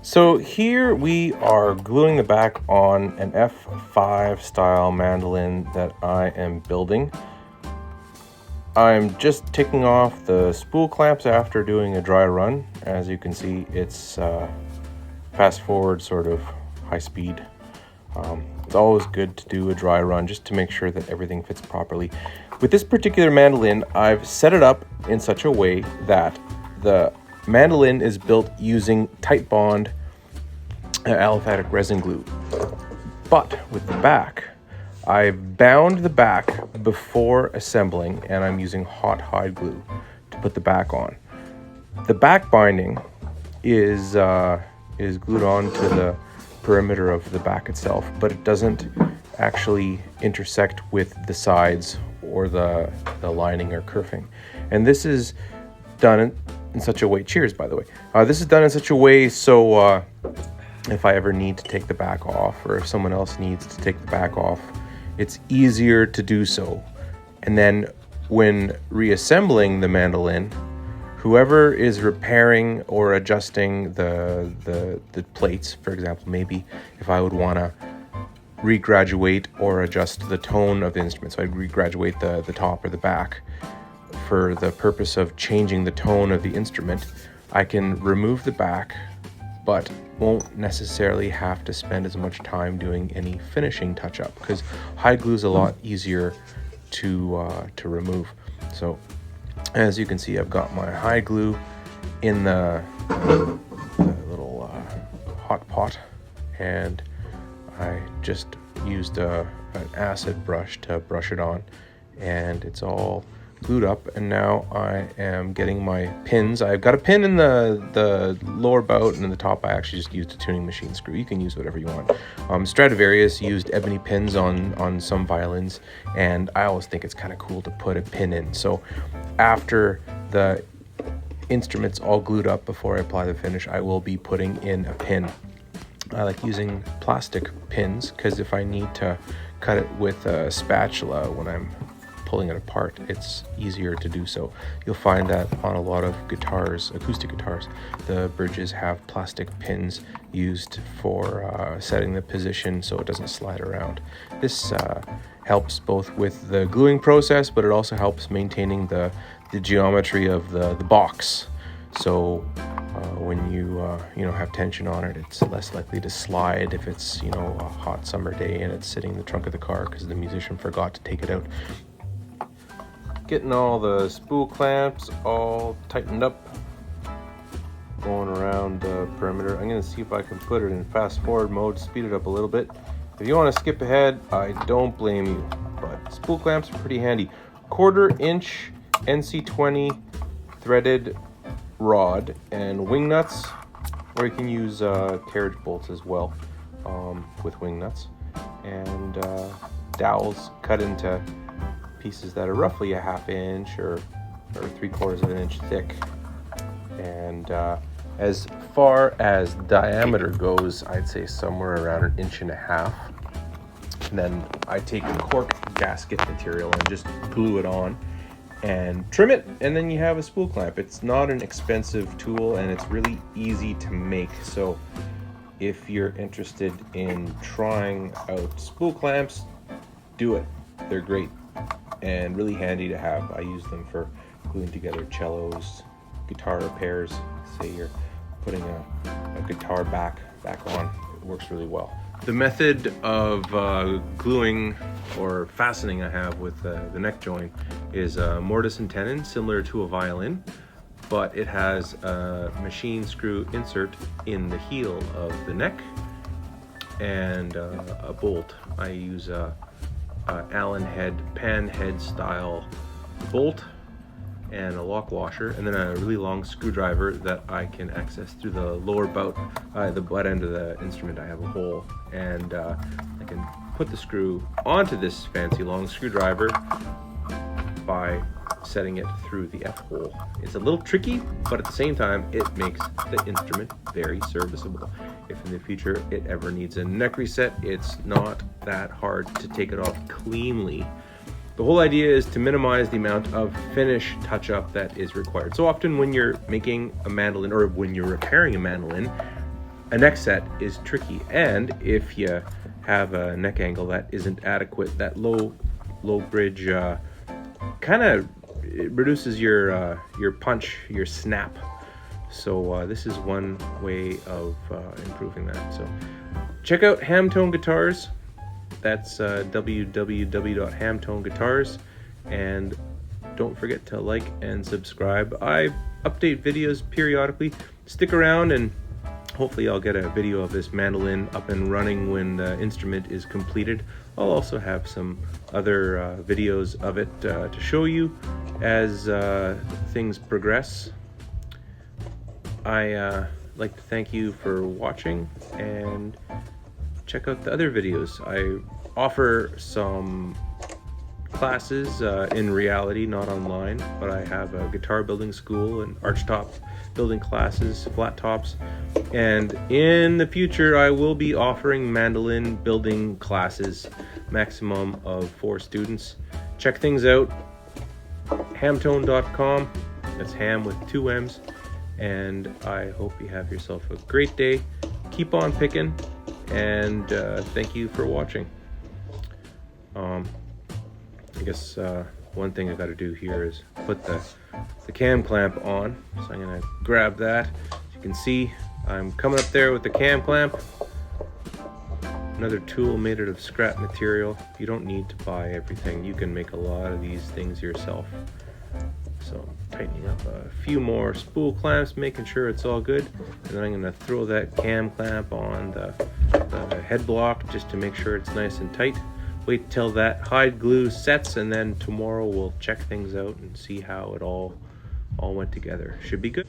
So here we are gluing the back on an F5 style mandolin that I am building. I'm just taking off the spool clamps after doing a dry run. As you can see, it's fast forward, sort of high speed. It's always good to do a dry run just to make sure that everything fits properly. With this particular mandolin, I've set it up in such a way that the mandolin is built using tight bond aliphatic resin glue. But with the back, I bound the back before assembling, and I'm using hot hide glue to put the back on. The back binding is glued on to the perimeter of the back itself, but it doesn't actually intersect with the sides or the lining or kerfing. And this is done in such a way, cheers by the way, this is done in such a way so if I ever need to take the back off, or if someone else needs to take the back off, it's easier to do so. And then when reassembling the mandolin, whoever is repairing or adjusting the plates, for example, maybe if I would want to regraduate or adjust the tone of the instrument, so I'd regraduate the top or the back for the purpose of changing the tone of the instrument, I can remove the back, but won't necessarily have to spend as much time doing any finishing touch-up, because hide glue is a lot easier to remove. So as you can see, I've got my hide glue in the little hot pot, and I just used an acid brush to brush it on, and it's all glued up. And now I am getting my pins. I've got a pin in the lower bout, and in the top I actually just used a tuning machine screw. You can use whatever you want. Stradivarius used ebony pins on some violins, and I always think it's kind of cool to put a pin in. So after the instrument's all glued up, before I apply the finish, I will be putting in a pin. I like using plastic pins because if I need to cut it with a spatula when I'm pulling it apart, it's easier to do so. You'll find that on a lot of guitars, acoustic guitars, the bridges have plastic pins used for setting the position so it doesn't slide around. This helps both with the gluing process, but it also helps maintaining the geometry of the box. So when you have tension on it, it's less likely to slide if it's a hot summer day and it's sitting in the trunk of the car because the musician forgot to take it out. Getting all the spool clamps all tightened up, going around the perimeter. I'm going to see if I can put it in fast forward mode, speed it up a little bit. If you want to skip ahead, I don't blame you, but spool clamps are pretty handy. 1/4 inch NC20 threaded rod and wing nuts, or you can use carriage bolts as well with wing nuts, and dowels cut into pieces that are roughly a 1/2 inch or 3/4 of an inch thick. And as far as diameter goes, I'd say somewhere around 1.5 inches. And then I take the cork gasket material and just glue it on and trim it, and then you have a spool clamp. It's not an expensive tool, and it's really easy to make. So if you're interested in trying out spool clamps, do it. They're great and really handy to have. I use them for gluing together cellos, guitar repairs. Say you're putting a guitar back on, it works really well. The method of gluing or fastening I have with the neck joint is a mortise and tenon, similar to a violin, but it has a machine screw insert in the heel of the neck and a bolt. I use a Allen head, pan head style bolt and a lock washer, and then a really long screwdriver that I can access through the lower bout, the butt end of the instrument. I have a hole, and I can put the screw onto this fancy long screwdriver by setting it through the F-hole. It's a little tricky, but at the same time, it makes the instrument very serviceable. If in the future it ever needs a neck reset, it's not that hard to take it off cleanly. The whole idea is to minimize the amount of finish touch-up that is required. So often when you're making a mandolin, or when you're repairing a mandolin, a neck set is tricky, and if you have a neck angle that isn't adequate, that low bridge kind of reduces your punch, your snap. So this is one way of improving that. So check out Hamm-tone guitars. That's www.hammtoneguitars, and don't forget to like and subscribe. I update videos periodically. Stick around and hopefully I'll get a video of this mandolin up and running when the instrument is completed. I'll also have some other videos of it to show you as things progress. I like to thank you for watching, and check out the other videos. I offer some classes in reality, not online, but I have a guitar building school and archtop building classes, flat tops, and in the future I will be offering mandolin building classes, maximum of 4 students. Check things out, hammtone.com. That's ham with 2 M's, and I hope you have yourself a great day. Keep on picking, and thank you for watching. I guess one thing I got to do here is put the cam clamp on. So I'm going to grab that. As you can see, I'm coming up there with the cam clamp. Another tool made out of scrap material. You don't need to buy everything. You can make a lot of these things yourself. So tightening up a few more spool clamps, making sure it's all good. And then I'm going to throw that cam clamp on the head block just to make sure it's nice and tight. Wait till that hide glue sets, and then tomorrow we'll check things out and see how it all went together. Should be good.